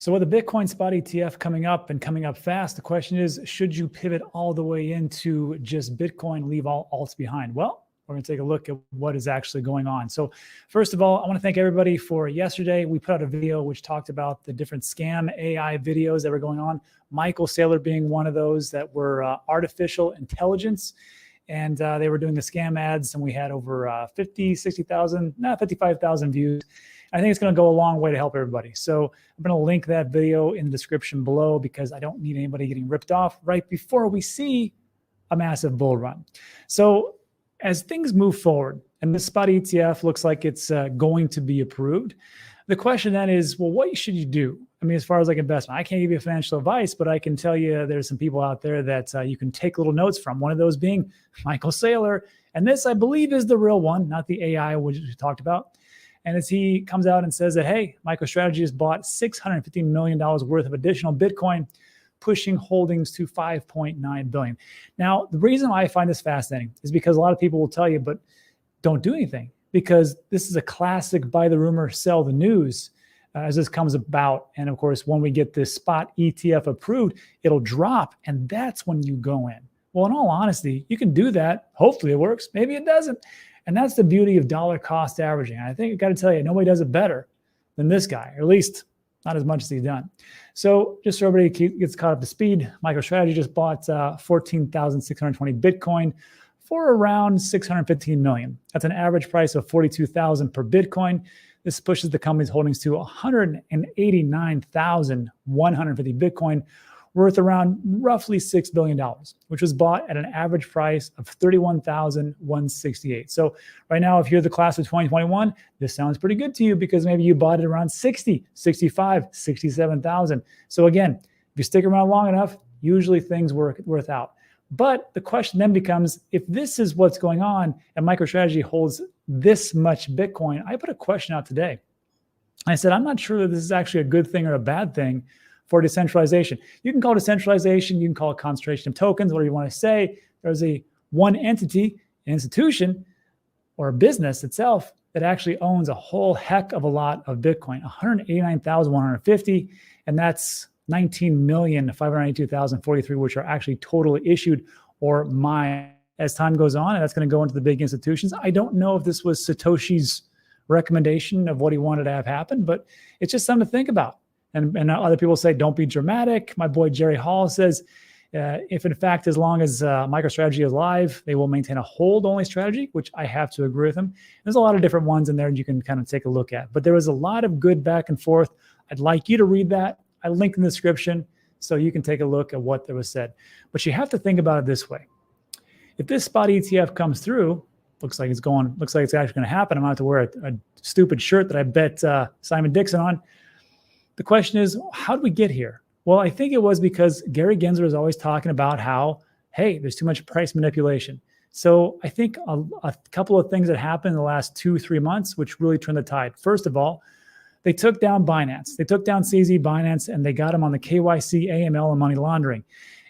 So with the Bitcoin spot ETF coming up and coming up fast, the question is, should you pivot all the way into just Bitcoin, leave all alts behind? Well, we're going to take a look at what is actually going on. So first of all, I want to thank everybody for yesterday. We put out a video which talked about the different scam AI videos that were going on. Michael Saylor being one of those that were artificial intelligence. And they were doing the scam ads, and we had over 55,000 views. I think it's going to go a long way to help everybody. So I'm going to link that video in the description below because I don't need anybody getting ripped off right before we see a massive bull run. So as things move forward, and this spot ETF looks like it's going to be approved, the question then is, well, what should you do? I mean, as far as like investment, I can't give you financial advice, but I can tell you there's some people out there that you can take little notes from. One of those being Michael Saylor. And this, I believe, is the real one, not the AI which we talked about. And as he comes out and says that, hey, MicroStrategy has bought $650 million worth of additional Bitcoin, pushing holdings to 5.9 billion. Now, the reason why I find this fascinating is because a lot of people will tell you, but don't do anything, because this is a classic buy the rumor, sell the news as this comes about. And of course, when we get this spot ETF approved, it'll drop, and that's when you go in. Well, in all honesty, you can do that. Hopefully it works. Maybe it doesn't. And that's the beauty of dollar cost averaging. I think I got to tell you, nobody does it better than this guy, or at least not as much as he's done. So just so everybody gets caught up to speed, MicroStrategy just bought 14,620 Bitcoin for around 615 million. That's an average price of 42,000 per Bitcoin. This pushes the company's holdings to 189,150 Bitcoin, worth around roughly $6 billion, which was bought at an average price of 31,168. So right now, if you're the class of 2021, this sounds pretty good to you because maybe you bought it around 60, 65, 67,000. So again, if you stick around long enough, usually things work out. But the question then becomes, if this is what's going on and MicroStrategy holds this much Bitcoin, I put a question out today. I said, I'm not sure that this is actually a good thing or a bad thing for decentralization. You can call it decentralization, you can call it concentration of tokens, whatever you want to say. There's a one entity, an institution, or a business itself that actually owns a whole heck of a lot of Bitcoin, 189,150, and that's 19,592,043, which are actually totally issued or mined as time goes on, and that's going to go into the big institutions. I don't know if this was Satoshi's recommendation of what he wanted to have happen, but it's just something to think about. And other people say, don't be dramatic. My boy Jerry Hall says, if in fact, as long as MicroStrategy is live, they will maintain a hold-only strategy, which I have to agree with him. There's a lot of different ones in there you can kind of take a look at. But there was a lot of good back and forth. I'd like you to read that. I link in the description so you can take a look at what there was said. But you have to think about it this way. If this spot ETF comes through, looks like it's actually going to happen. I'm going to have to wear a stupid shirt that I bet Simon Dixon on. The question is, how did we get here? Well, I think it was because Gary Gensler is always talking about how, hey, there's too much price manipulation. So I think a couple of things that happened in the last 2-3 months, which really turned the tide. First of all, they took down Binance. They took down CZ Binance, and they got them on the KYC, AML, and money laundering.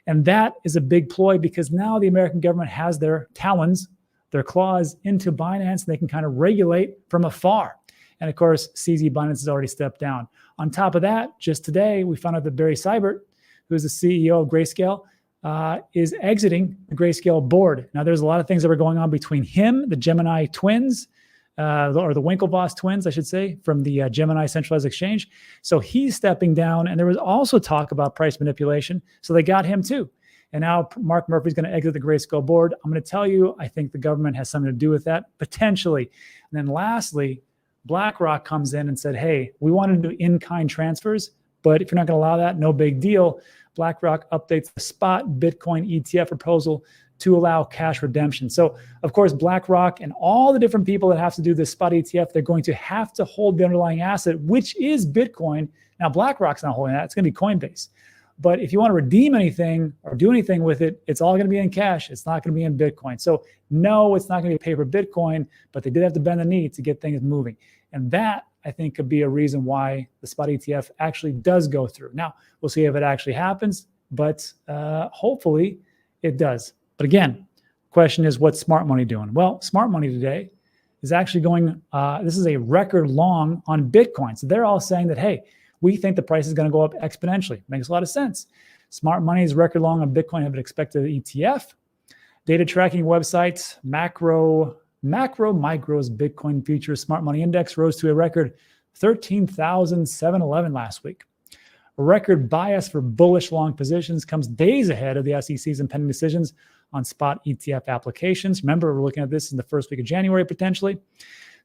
And that is a big ploy because now the American government has their talons, their claws into Binance, and they can kind of regulate from afar. And of course, CZ Binance has already stepped down. On top of that, just today, we found out that Barry Seibert, who is the CEO of Grayscale, is exiting the Grayscale board. Now, there's a lot of things that were going on between him, the Gemini twins, or the Winklevoss twins, I should say, from the Gemini centralized exchange. So he's stepping down. And there was also talk about price manipulation. So they got him too. And now Mark Murphy's going to exit the Grayscale board. I'm going to tell you, I think the government has something to do with that, potentially. And then lastly, BlackRock comes in and said, hey, we want to do in-kind transfers, but if you're not going to allow that, no big deal. BlackRock updates the spot Bitcoin ETF proposal to allow cash redemption. So, of course, BlackRock and all the different people that have to do this spot ETF, they're going to have to hold the underlying asset, which is Bitcoin. Now, BlackRock's not holding that. It's going to be Coinbase. But if you want to redeem anything or do anything with it, it's all going to be in cash. It's not going to be in Bitcoin. So no, it's not going to be paper Bitcoin, but they did have to bend the knee to get things moving. And that, I think, could be a reason why the spot ETF actually does go through. Now, we'll see if it actually happens, but hopefully it does. But again, question is, what's smart money doing? Well, smart money today is actually going, this is a record long on Bitcoin. So they're all saying that, hey, We think the price is going to go up exponentially. Makes a lot of sense. Smart money is record long on Bitcoin have an expected ETF. Data tracking websites, Macro Micro's Bitcoin futures smart money index rose to a record 13,711 last week. A record bias for bullish long positions comes days ahead of the SEC's impending decisions on spot ETF applications. Remember, we're looking at this in the first week of January potentially.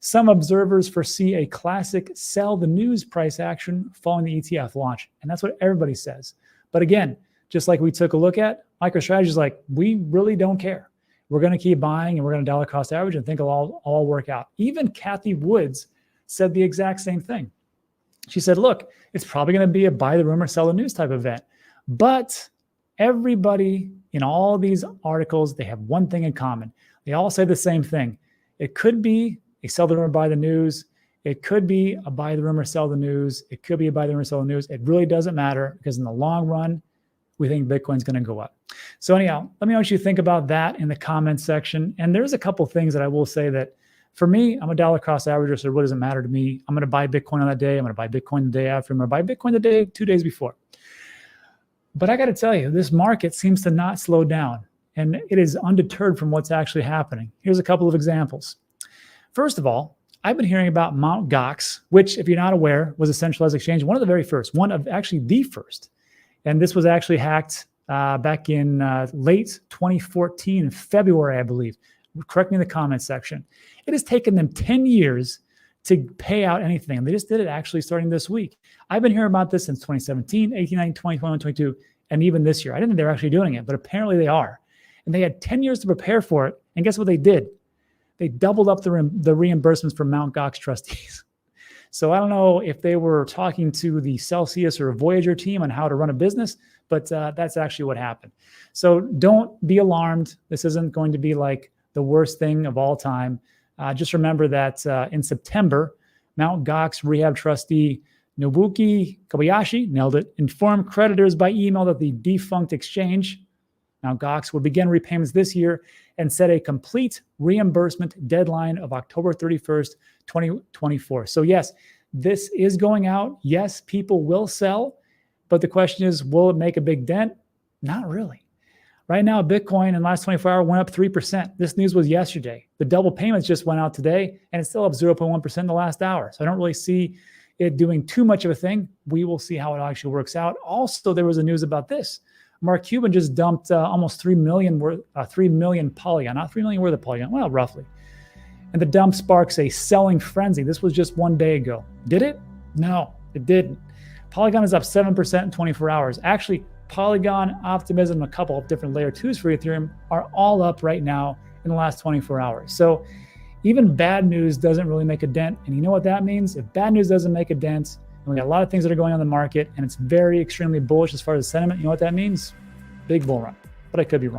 Some observers foresee a classic sell the news price action following the ETF launch. And that's what everybody says. But again, just like we took a look at, MicroStrategy is like, we really don't care. We're going to keep buying and we're going to dollar cost average and think it'll all work out. Even Kathy Woods said the exact same thing. She said, look, it's probably going to be a buy the rumor, sell the news type event. But everybody in all these articles, they have one thing in common. They all say the same thing. It could be a sell the rumor, buy the news. It could be a buy the rumor, sell the news. It could be a buy the rumor, sell the news. It really doesn't matter because in the long run, we think Bitcoin's going to go up. So anyhow, let me know what you think about that in the comments section. And there's a couple things that I will say that for me, I'm a dollar cost averager, so what does it matter to me? I'm going to buy Bitcoin on that day. I'm going to buy Bitcoin the day after. I'm going to buy Bitcoin the day, 2 days before. But I got to tell you, this market seems to not slow down, and it is undeterred from what's actually happening. Here's a couple of examples. First of all, I've been hearing about Mt. Gox, which, if you're not aware, was a centralized exchange, one of the very first, one of actually the first. And this was actually hacked back in late 2014, in February, I believe. Correct me in the comments section. It has taken them 10 years to pay out anything. And they just did it actually starting this week. I've been hearing about this since 2017, 18, 19, 20, 21, 22, and even this year. I didn't think they were actually doing it, but apparently they are. And they had 10 years to prepare for it. And guess what they did? They doubled up the reimbursements for Mt. Gox trustees. So I don't know if they were talking to the Celsius or Voyager team on how to run a business, but that's actually what happened. So don't be alarmed. This isn't going to be like the worst thing of all time. Just remember that in September, Mt. Gox rehab trustee Nobuki Kobayashi nailed it, informed creditors by email that the defunct exchange, Mt. Gox, would begin repayments this year and set a complete reimbursement deadline of October 31st, 2024. So yes, this is going out. Yes, people will sell, but the question is, will it make a big dent? Not really. Right now, Bitcoin in the last 24 hours went up 3%. This news was yesterday. The double payments just went out today, and it's still up 0.1% in the last hour. So I don't really see it doing too much of a thing. We will see how it actually works out. Also, there was a news about this. Mark Cuban just dumped almost 3 million Polygon, not 3 million worth of Polygon, well, roughly. And the dump sparks a selling frenzy. This was just 1 day ago. Did it? No, it didn't. Polygon is up 7% in 24 hours. Actually, Polygon, Optimism, a couple of different layer 2s for Ethereum are all up right now in the last 24 hours. So even bad news doesn't really make a dent. And you know what that means? If bad news doesn't make a dent, and we got a lot of things that are going on in the market, and it's very extremely bullish as far as sentiment, you know what that means? Big bull run. But I could be wrong.